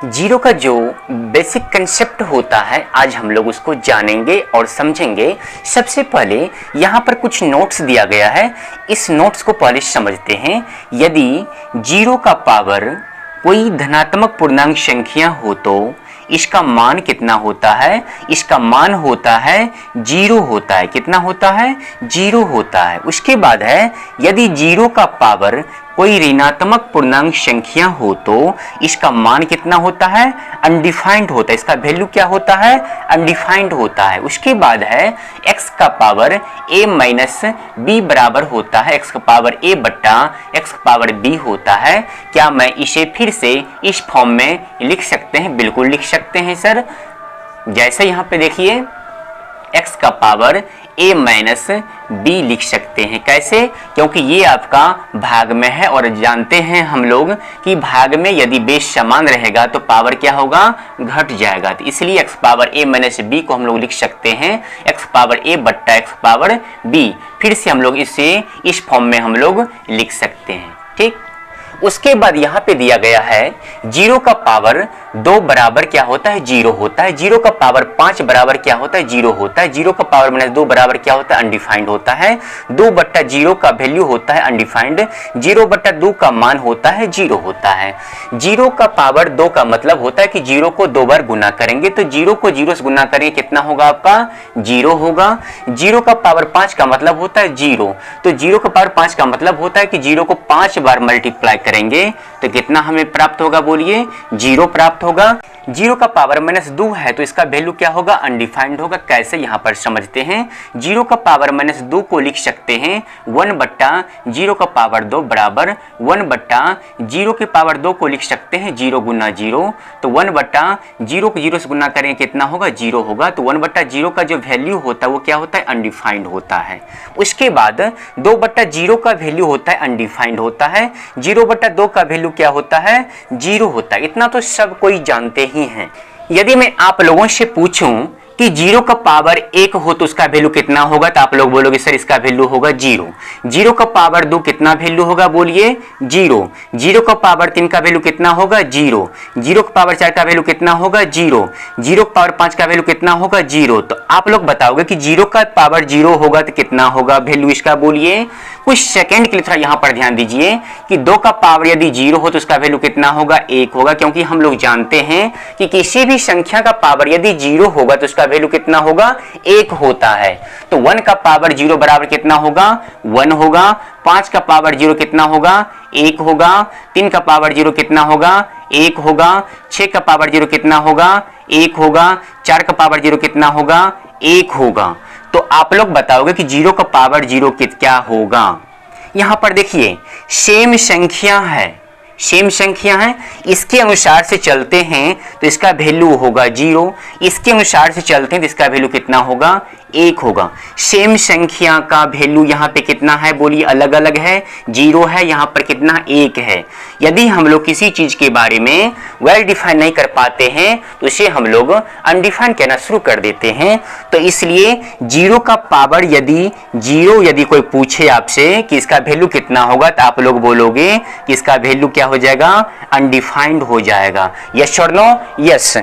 Zero का जो basic concept होता है आज हम लोग उसको जानेंगे और समझेंगे। सबसे पहले यहाँ पर कुछ नोट्स दिया गया है, इस नोट्स को पहले समझते हैं। यदि जीरो का पावर कोई धनात्मक पूर्णांक संख्या हो तो इसका मान कितना होता है? इसका मान होता है जीरो होता है। कितना होता है? जीरो होता है। उसके बाद है यदि जीरो का पावर कोई ऋणात्मक पूर्णांक संख्या हो तो इसका मान कितना होता है? अनडिफाइंड होता है। इसका वैल्यू क्या होता है? अनडिफाइंड होता है। उसके बाद है x का पावर a माइनस बी बराबर होता है x का पावर a बट्टा x का पावर b होता है। क्या मैं इसे फिर से इस फॉर्म में लिख सकते हैं? बिल्कुल लिख सकते हैं सर। जैसे यहाँ पे देखिए x का पावर a माइनस बी लिख सकते हैं। कैसे? क्योंकि ये आपका भाग में है और जानते हैं हम लोग कि भाग में यदि बेस समान रहेगा तो पावर क्या होगा? घट जाएगा। तो इसलिए x power a minus B को हम लोग लिख सकते हैं x पावर a बट्टा x पावर b। फिर से हम लोग इसे इस फॉर्म में हम लोग लिख सकते हैं। ठीक। उसके बाद यहाँ पे दिया गया है जीरो का पावर 2 बराबर क्या होता है? जीरो होता है। जीरो का पावर 5 बराबर क्या होता है? जीरो होता है। जीरो का पावर माइनस 2 बराबर क्या होता है? अनडिफाइंड होता है। 2 बट्टा जीरो का वैल्यू होता है अनडिफाइंड। 0 बट्टा 2 का मान होता है जीरो होता है। जीरो का पावर 2 का मतलब होता है कि जीरो को 2 बार गुना करेंगे तो जीरो को जीरो से गुना करेंगे कितना होगा आपका? जीरो होगा। जीरो का पावर 5 का मतलब होता है जीरो, तो जीरो का पावर 5 का मतलब होता है कि जीरो को 5 बार मल्टीप्लाई करेंगे तो कितना हमें प्राप्त होगा? बोलिए, जीरो प्राप्त होगा। जीरो का पावर माइनस 2 है तो इसका वैल्यू क्या होगा? अनडिफाइंड होगा। कैसे? यहाँ पर समझते हैं। जीरो का पावर माइनस 2 को लिख सकते हैं 1 बट्टा जीरो का पावर 2 बराबर 1 बट्टा जीरो के पावर 2 को लिख सकते हैं 0 गुना जीरो, तो 1 बट्टा जीरो को जीरो से गुना करेंगे कितना होगा? जीरो होगा। तो 1 बट्टा जीरो का जो वैल्यू होता है वो क्या होता है? अनडिफाइंड होता है। उसके बाद 2 बट्टा जीरो का वैल्यू होता है अनडिफाइंड होता है। 0 बट्टा 2 का वैल्यू क्या होता है? जीरो होता है। इतना तो सब कोई जानते ही हैं। यदि मैं आप लोगों से पूछूं कि जीरो का पावर 1 हो तो उसका वैल्यू कितना होगा, तो आप लोग बोलोगे सर इसका वैल्यू होगा जीरो। जीरो का पावर 2 कितना वैल्यू होगा? बोलिए, जीरो। जीरो का पावर 3 का वैल्यू कितना होगा? जीरो। जीरो का पावर 4 का वैल्यू कितना होगा? जीरो। जीरो का पावर 5 का वैल्यू कितना होगा? जीरो। तो आप लोग बताओगे कि जीरो का पावर जीरो होगा तो कितना होगा वैल्यू इसका? बोलिए। कुछ सेकंड के लिए थोड़ा यहाँ पर ध्यान दीजिए कि 2 का पावर यदि जीरो हो तो उसका वैल्यू कितना होगा? 1 होगा, क्योंकि हम लोग जानते हैं कि किसी भी संख्या का पावर यदि जीरो होगा तो उसका वैल्यू कितना होगा? 1 होता है। तो 1 का पावर जीरो बराबर कितना होगा? 1 होगा। 5 का पावर जीरो कितना होगा? 1 होगा। 3 का पावर जीरो कितना होगा? 1 होगा। 6 का पावर जीरो कितना होगा? 1 होगा। 4 का पावर जीरो कितना होगा? 1 होगा। तो आप लोग बताओगे कि जीरो का पावर जीरो क्या होगा? यहां पर देखिए सेम संख्या है, सेम संख्या है, इसके अनुसार से चलते हैं तो इसका वैल्यू होगा जीरो। इसके अनुसार से चलते हैं तो इसका वैल्यू कितना होगा? 1 होगा। सेम संख्या का वैल्यू यहाँ पे कितना है? बोलिए, अलग अलग है। जीरो है, यहाँ पर कितना? 1 है। यदि हम लोग किसी चीज के बारे में वेल डिफाइन नहीं कर पाते हैं तो इसे हम लोग अनडिफाइन कहना शुरू कर देते हैं। तो इसलिए जीरो का पावर यदि कोई पूछे आपसे कि इसका वैल्यू कितना होगा तो आप लोग बोलोगे कि इसका वैल्यू क्या हो जाएगा? अनडिफाइंड हो जाएगा। यस और नो? यस।